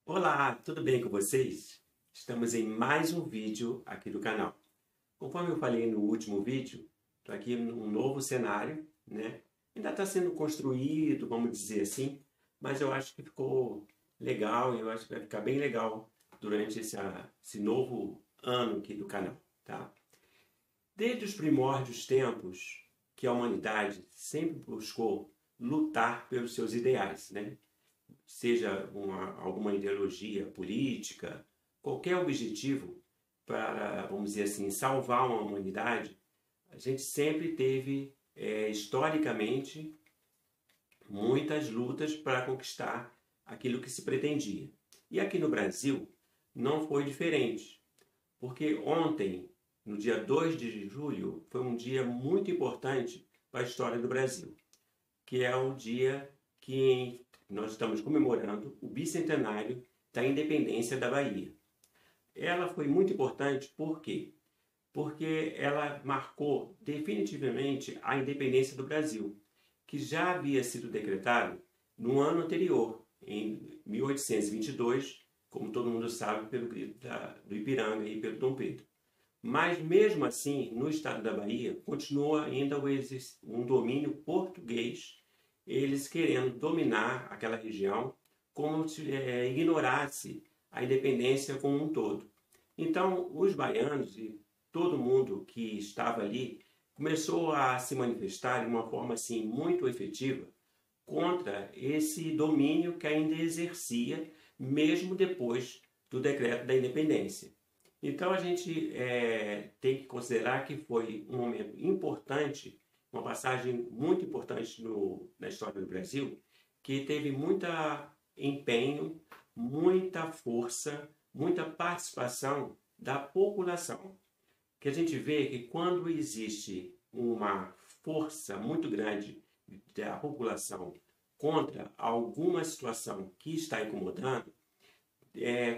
Olá, tudo bem com vocês? Estamos em mais um vídeo aqui do canal. Conforme eu falei no último vídeo, estou aqui num novo cenário, né? Ainda está sendo construído, vamos dizer assim, mas eu acho que ficou legal e eu acho que vai ficar bem legal durante esse novo ano aqui do canal, tá? Desde os primórdios tempos que a humanidade sempre buscou lutar pelos seus ideais, né? Seja alguma ideologia política, qualquer objetivo para, vamos dizer assim, salvar uma humanidade, a gente sempre teve, historicamente, muitas lutas para conquistar aquilo que se pretendia. E aqui no Brasil não foi diferente, porque ontem, no dia 2 de julho, foi um dia muito importante para a história do Brasil, que é o dia que nós estamos comemorando o bicentenário da independência da Bahia. Ela foi muito importante por quê? Porque ela marcou definitivamente a independência do Brasil, que já havia sido decretado no ano anterior, em 1822, como todo mundo sabe, pelo grito do Ipiranga e pelo Dom Pedro. Mas mesmo assim, no estado da Bahia, continua ainda um domínio português, eles querendo dominar aquela região como se ignorasse a independência como um todo. Então, os baianos e todo mundo que estava ali começou a se manifestar de uma forma assim muito efetiva contra esse domínio que ainda exercia mesmo depois do decreto da independência. Então a gente tem que considerar que foi um momento importante, uma passagem muito importante na história do Brasil, que teve muito empenho, muita força, muita participação da população. Que a gente vê que quando existe uma força muito grande da população contra alguma situação que está incomodando,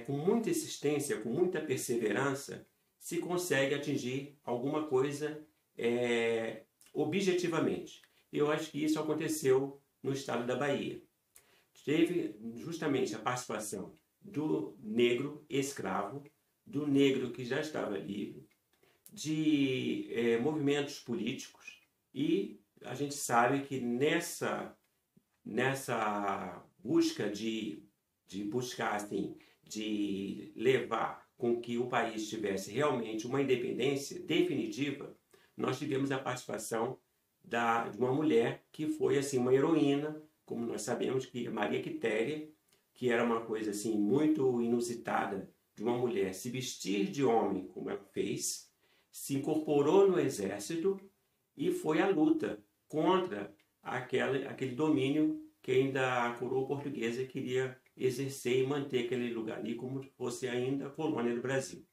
com muita insistência, com muita perseverança, se consegue atingir alguma coisa objetivamente. Eu acho que isso aconteceu no estado da Bahia. Teve justamente a participação do negro escravo, do negro que já estava livre, de movimentos políticos, e a gente sabe que nessa busca de buscar assim, de levar com que o país tivesse realmente uma independência definitiva, nós tivemos a participação de uma mulher que foi assim uma heroína, como nós sabemos, que é Maria Quitéria, que era uma coisa assim muito inusitada de uma mulher se vestir de homem como ela fez, se incorporou no exército e foi à luta contra aquele domínio que ainda a coroa portuguesa queria exercer e manter aquele lugar ali como se fosse ainda colônia do Brasil.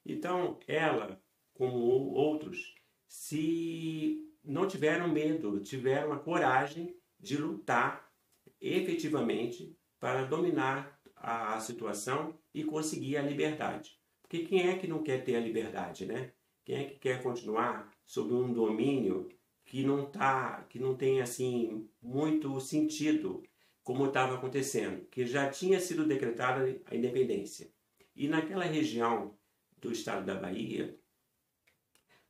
Então, ela, como outros, se não tiveram medo, tiveram a coragem de lutar efetivamente para dominar a situação e conseguir a liberdade. Porque quem é que não quer ter a liberdade, né? Quem é que quer continuar sob um domínio que não tem assim muito sentido, como estava acontecendo, que já tinha sido decretada a independência. E naquela região do estado da Bahia,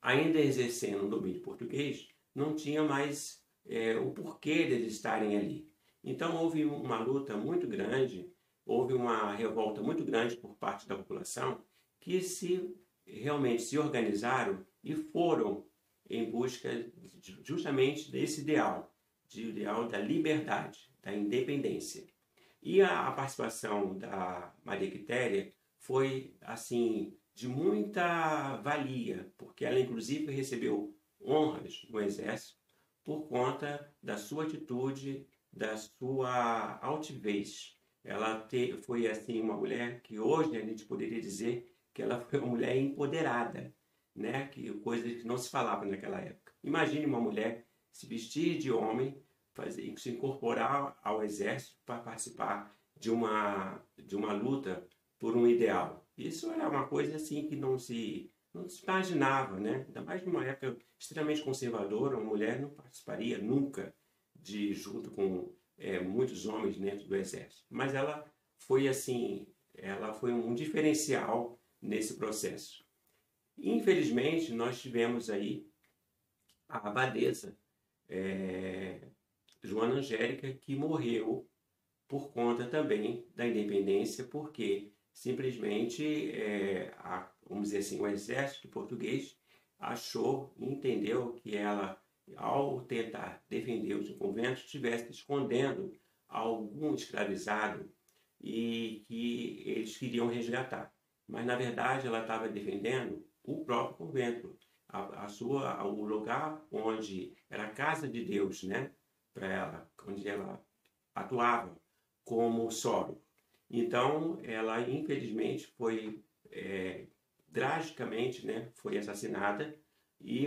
ainda exercendo o domínio português, não tinha mais o porquê deles estarem ali. Então houve uma luta muito grande, houve uma revolta muito grande por parte da população, que realmente se organizaram e foram em busca justamente desse ideal da liberdade, da independência. E a participação da Maria Quitéria foi assim de muita valia, porque ela inclusive recebeu honras no exército por conta da sua atitude, da sua altivez. Ela foi assim uma mulher que hoje a gente poderia dizer que ela foi uma mulher empoderada, né? Coisa que não se falava naquela época. Imagine uma mulher se vestir de homem, se incorporar ao exército para participar de uma luta por um ideal. Isso era uma coisa assim que não se imaginava, né? Ainda mais numa época extremamente conservadora, uma mulher não participaria nunca junto com muitos homens dentro do exército. Mas ela foi assim, ela foi um diferencial nesse processo. Infelizmente, nós tivemos aí a abadesa Joana Angélica, que morreu por conta também da independência, porque simplesmente, vamos dizer assim, o exército português achou e entendeu que ela, ao tentar defender os conventos, estivesse escondendo algum escravizado e que eles queriam resgatar. Mas, na verdade, ela estava defendendo o próprio convento, o lugar onde era a casa de Deus, né, para ela, onde ela atuava como soro. Então, ela infelizmente foi drasticamente, né, foi assassinada,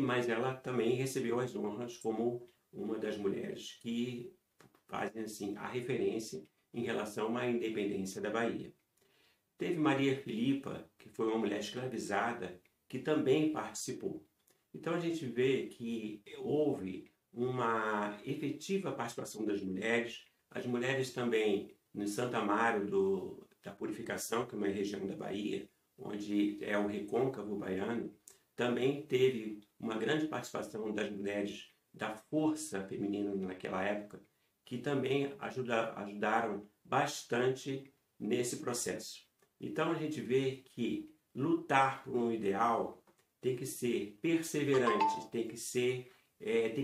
mas ela também recebeu as honras como uma das mulheres que fazem assim a referência em relação à independência da Bahia. Teve Maria Filipa, que foi uma mulher escravizada, que também participou. Então a gente vê que houve uma efetiva participação das mulheres. As mulheres também, no Santo Amaro da Purificação, que é uma região da Bahia, onde é o recôncavo baiano, também teve uma grande participação das mulheres da força feminina naquela época, que também ajudaram bastante nesse processo. Então a gente vê que lutar por um ideal tem que ser perseverante, tem que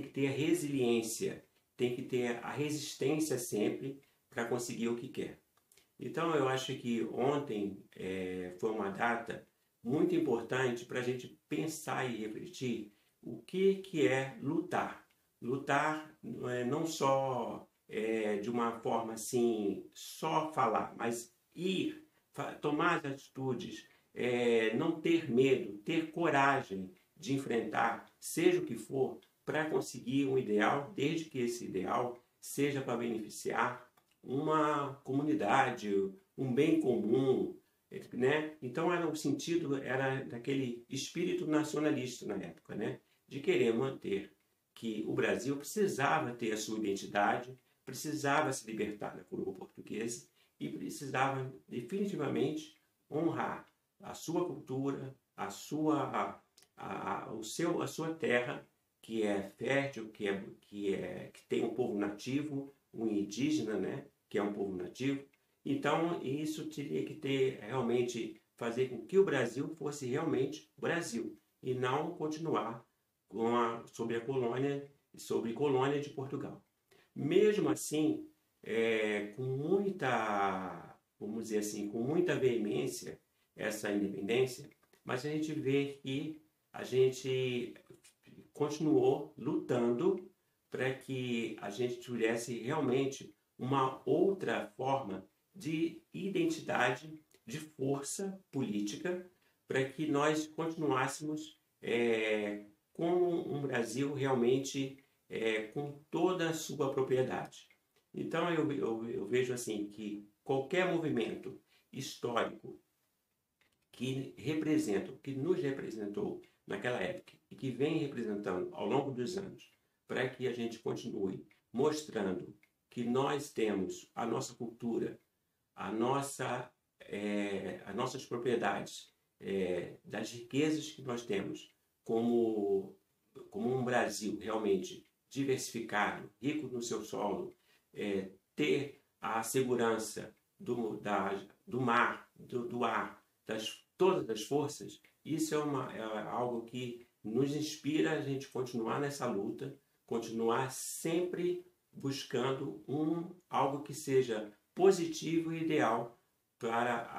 ter a resiliência, tem que ter a resistência sempre para conseguir o que quer. Então eu acho que ontem foi uma data muito importante para a gente pensar e refletir o que é lutar. Lutar não só de uma forma assim, só falar, mas ir, tomar as atitudes, não ter medo, ter coragem de enfrentar, seja o que for, para conseguir um ideal, desde que esse ideal seja para beneficiar uma comunidade, um bem comum, né? Então o sentido era daquele espírito nacionalista na época, né? De querer manter que o Brasil precisava ter a sua identidade, precisava se libertar da coroa portuguesa e precisava definitivamente honrar a sua cultura, a sua terra, que é fértil, que tem um povo nativo, um indígena, né, que é um povo nativo. Então, isso teria que fazer com que o Brasil fosse realmente Brasil, e não continuar sob colônia de Portugal. Mesmo assim, com muita, vamos dizer assim, com muita veemência, essa independência, mas a gente vê que a gente continuou lutando para que a gente tivesse realmente uma outra forma de identidade, de força política, para que nós continuássemos com um Brasil realmente com toda a sua propriedade. Então eu vejo assim que qualquer movimento histórico que nos representou naquela época e que vem representando ao longo dos anos, para que a gente continue mostrando que nós temos a nossa cultura, as nossas propriedades, das riquezas que nós temos, como um Brasil realmente diversificado, rico no seu solo, ter a segurança do mar, do ar, todas as forças, isso é algo que nos inspira a gente continuar nessa luta, continuar sempre buscando algo que seja positivo e ideal para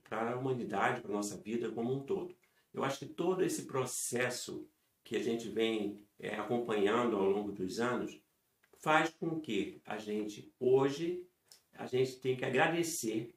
a humanidade, para a nossa vida como um todo. Eu acho que todo esse processo que a gente vem acompanhando ao longo dos anos faz com que hoje, a gente tem que agradecer,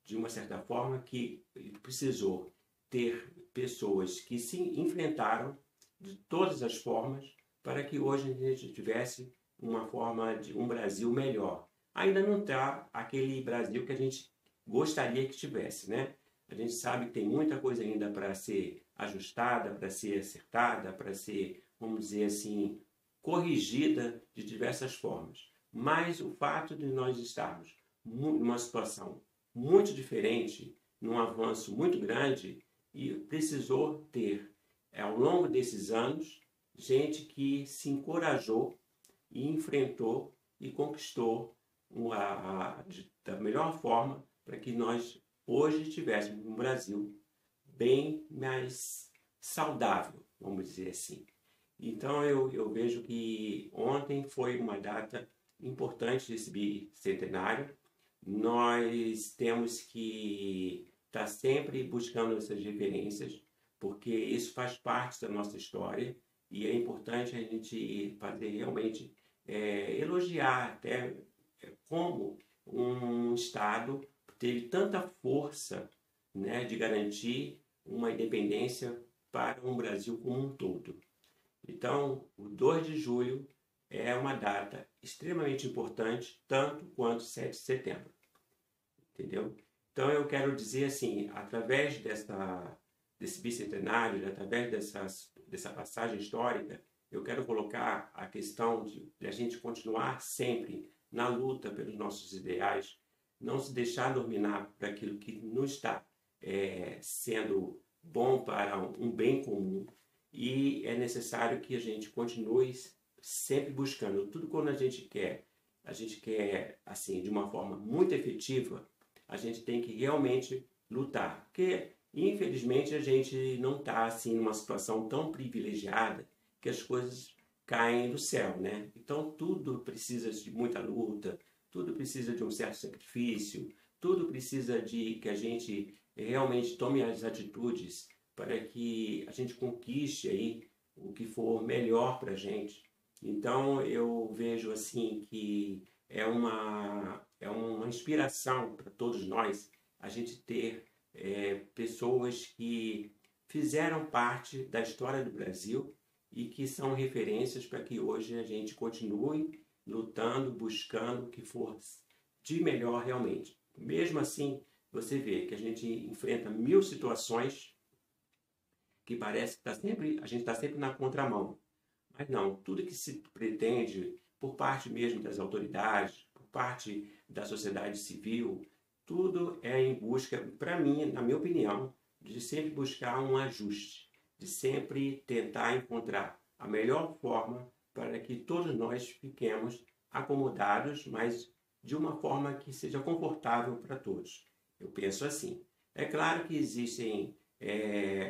de uma certa forma, que precisou ter pessoas que se enfrentaram de todas as formas para que hoje a gente tivesse uma forma de um Brasil melhor. Ainda não está aquele Brasil que a gente gostaria que tivesse, né? A gente sabe que tem muita coisa ainda para ser ajustada, para ser acertada, para ser, vamos dizer assim, corrigida de diversas formas. Mas o fato de nós estarmos numa situação muito diferente, num avanço muito grande, e precisou ter, ao longo desses anos, gente que se encorajou e enfrentou e conquistou da melhor forma para que nós hoje estivéssemos um Brasil bem mais saudável, vamos dizer assim. Então eu vejo que ontem foi uma data importante desse bicentenário. Nós temos que estar sempre buscando essas referências, porque isso faz parte da nossa história e é importante a gente fazer realmente elogiar até como um Estado teve tanta força, né, de garantir uma independência para um Brasil como um todo. Então, o 2 de julho é uma data extremamente importante, tanto quanto 7 de setembro. Entendeu? Então, eu quero dizer assim, através desse bicentenário, através dessa passagem histórica, eu quero colocar a questão de a gente continuar sempre na luta pelos nossos ideais, não se deixar dominar por aquilo que não está sendo bom para um bem comum, e é necessário que a gente continue sempre buscando tudo. Quando a gente quer assim, de uma forma muito efetiva, a gente tem que realmente lutar, porque infelizmente a gente não está assim numa situação tão privilegiada que as coisas caem do céu, né? Então tudo precisa de muita luta, tudo precisa de um certo sacrifício, tudo precisa de que a gente realmente tome as atitudes para que a gente conquiste aí o que for melhor para a gente. Então eu vejo assim que é uma inspiração para todos nós a gente ter pessoas que fizeram parte da história do Brasil e que são referências para que hoje a gente continue lutando, buscando o que for de melhor realmente. Mesmo assim, você vê que a gente enfrenta 1000 situações que parece que a gente está sempre na contramão. Mas não, tudo que se pretende por parte mesmo das autoridades, por parte da sociedade civil, tudo é em busca, para mim, na minha opinião, de sempre buscar um ajuste, de sempre tentar encontrar a melhor forma para que todos nós fiquemos acomodados, mas de uma forma que seja confortável para todos. Eu penso assim. É claro que existem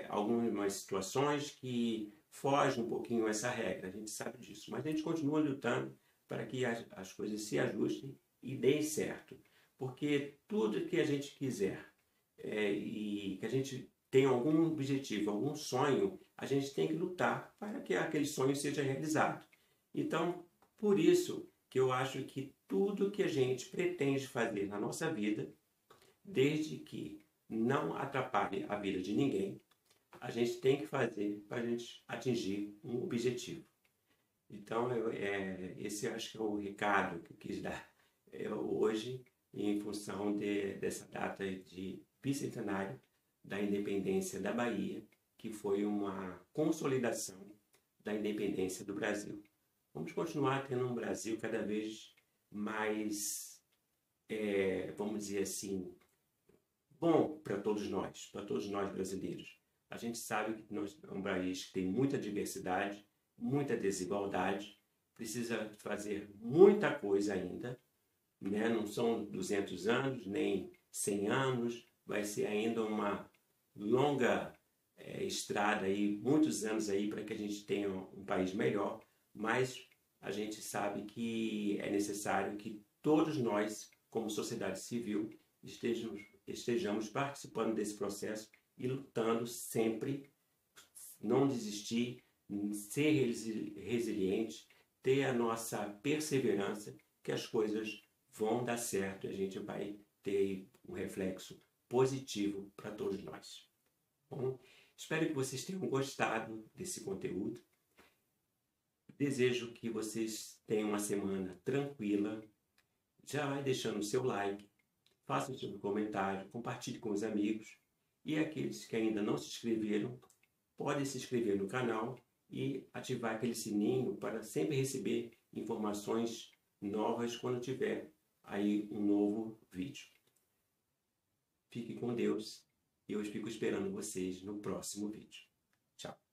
algumas situações que fogem um pouquinho essa regra, a gente sabe disso, mas a gente continua lutando para que as coisas se ajustem e deem certo. Porque tudo que a gente quiser e que a gente tem algum objetivo, algum sonho, a gente tem que lutar para que aquele sonho seja realizado. Então, por isso que eu acho que tudo que a gente pretende fazer na nossa vida, desde que não atrapalhe a vida de ninguém, a gente tem que fazer para a gente atingir um objetivo. Então, esse eu acho que é o recado que eu quis dar hoje, em função dessa data de bicentenário da independência da Bahia, que foi uma consolidação da independência do Brasil. Vamos continuar tendo um Brasil cada vez mais, vamos dizer assim, bom para todos nós brasileiros. A gente sabe que nós é um país que tem muita diversidade, muita desigualdade, precisa fazer muita coisa ainda, né? Não são 200 anos, nem 100 anos, vai ser ainda uma longa estrada, aí, muitos anos aí para que a gente tenha um país melhor, mas a gente sabe que é necessário que todos nós, como sociedade civil, estejamos participando desse processo e lutando sempre, não desistir, ser resiliente, ter a nossa perseverança, que as coisas vão dar certo e a gente vai ter um reflexo positivo para todos nós. Bom, espero que vocês tenham gostado desse conteúdo. Desejo que vocês tenham uma semana tranquila. Já vai deixando o seu like, faça o seu comentário, compartilhe com os amigos E aqueles que ainda não se inscreveram, podem se inscrever no canal e ativar aquele sininho para sempre receber informações novas quando tiver aí um novo vídeo. Fique com Deus e eu fico esperando vocês no próximo vídeo. Tchau!